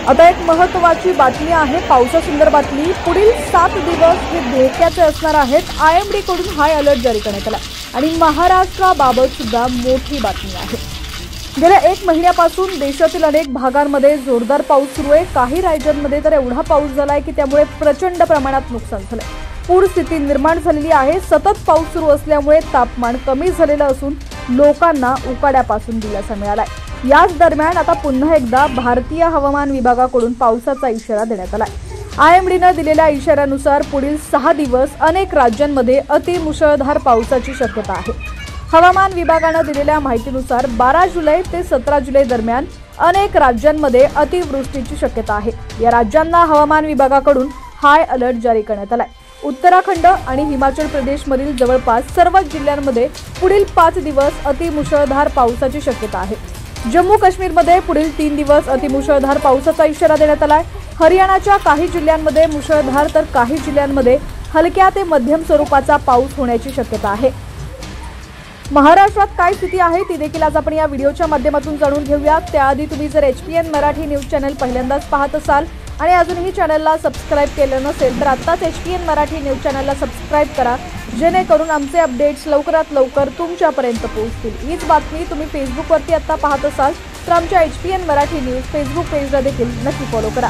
आता एक महत्त्वाची बातमी आहे, पावसासंदर्भातली। पुढील 7 दिवस हे धोक्याचे असणार आहेत। IMD कडून हाय अलर्ट जारी करण्यात आला आणि महाराष्ट्राबाबत सुद्धा मोठी बातमी आहे। गेल्या 1 महिन्यापासून देशातील अनेक भागांमध्ये जोरदार पाऊस सुरू आहे। काही राज्यांमध्ये तर एवढा पाऊस झालाय की त्यामुळे प्रचंड प्रमाणात नुकसान झालंय। पूर स्थिती निर्माण झालेली आहे। सतत पाऊस सुरू असल्यामुळे तापमान कमी झालेलं असून लोकांना उकाड्यापासून दिलासा मिळालाय। याच दरम्यान आता पुन्हा एकदा भारतीय हवामान विभागाकडून पावसाचा इशारा देण्यात आलाय। IMDने दिलेल्या इशाऱ्यानुसार पुढील 6 दिवस अनेक राज्यांमध्ये अतिमुसळधार पावसाची शक्यता आहे। हवामान विभागाने दिलेल्या माहितीनुसार 12 जुलै ते 17 जुलै दरम्यान अनेक राज्यांमध्ये अतिवृष्टीची शक्यता आहे। या राज्यांना हवामान विभागाकडून हाय अलर्ट जारी करण्यात आलाय। उत्तराखंड आणि हिमाचल प्रदेशमधील जवळपास सर्व जिल्ह्यांमध्ये पुढील 5 दिवस अतिमुसळधार पावसाची शक्यता आहे। जम्मू काश्मीरमध्ये पुढील 3 दिवस अतिमुसळधार पावसाचा इशारा देण्यात आलाय। हरियाणाच्या काही जिल्ह्यांमध्ये मुसळधार तर काही जिल्ह्यांमध्ये हलक्या ते मध्यम स्वरूपाचा पाऊस होण्याची शक्यता आहे। महाराष्ट्रात काय स्थिती आहे ती देखील आज आपण या व्हिडिओच्या माध्यमातून जाणून घेऊया। त्याआधी तुम्ही जर HPN मराठी न्यूज चॅनल पहिल्यांदाच पाहत असाल आणि अजूनही चॅनलला सबस्क्राइब केलं नसेल तर आत्ताच HPN मराठी न्यूज चॅनलला सबस्क्राइब करा, जेणेकरून आमचे अपडेट्स लवकरात लवकर तुमच्यापर्यंत पोहोचतील। हीच बातमी तुम्ही फेसबुकवरती आता पाहत असाल तर आमच्या HPN मराठी न्यूज फेसबुक पेजला देखील नक्की फॉलो करा।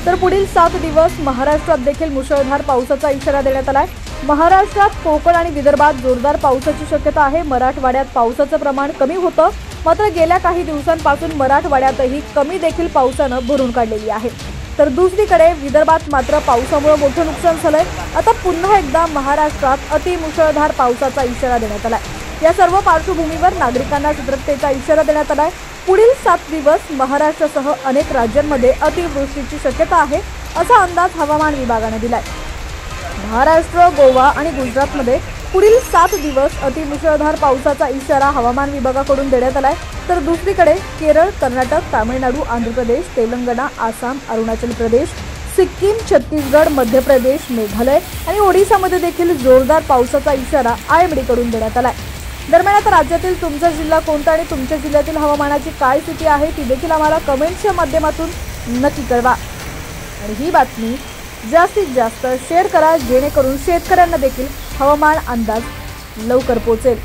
तर पुढील 7 दिवस महाराष्ट्रात देखील मुसळधार पावसाचा इशारा देण्यात आलाय। महाराष्ट्रात कोकण आणि विदर्भात जोरदार पावसाची शक्यता आहे। मराठवाड्यात पावसाचं प्रमाण कमी होतं, मात्र गेल्या काही दिवसांपासून मराठवाड्यातही कमी देखील पावसानं भरून काढलेली आहे। तर दुसरीकडे विदर्भात मात्र पावसामुळे मोठं नुकसान झालंय। आता पुन्हा एकदा महाराष्ट्रात अतिमुसळधार पावसाचा इशारा देण्यात आलाय। या सर्व पार्श्वभूमीवर नागरिकांना सतर्कतेचा इशारा देण्यात आलाय। पुढील 7 दिवस महाराष्ट्रासह अनेक राज्यांमध्ये अतिवृष्टीची शक्यता आहे, असा अंदाज हवामान विभागाने दिलाय। महाराष्ट्र, गोवा आणि गुजरातमध्ये पुढील 7 दिवस अतिमुसळधार पावसाचा इशारा हवामान विभागाकडून देण्यात आलाय। तर दुसरीकडे केरळ, कर्नाटक, तामिळनाडू, आंध्र प्रदेश, तेलंगणा, आसाम, अरुणाचल प्रदेश, सिक्कीम, छत्तीसगड, मध्य प्रदेश, मेघालय आणि ओडिशामध्ये देखील जोरदार पावसाचा इशारा IMD कडून देण्यात आलाय। दरम्यान आता राज्यातील तुमचा जिल्हा कोणता आणि तुमच्या जिल्ह्यातील हवामानाची काय स्थिती आहे ती देखील आम्हाला कमेंट्सच्या माध्यमातून नक्की कळवा आणि ही बातमी जास्तीत जास्त शेअर करा, जेणेकरून शेतकऱ्यांना देखील हवामान अंदाज लवकर पोहोचेल।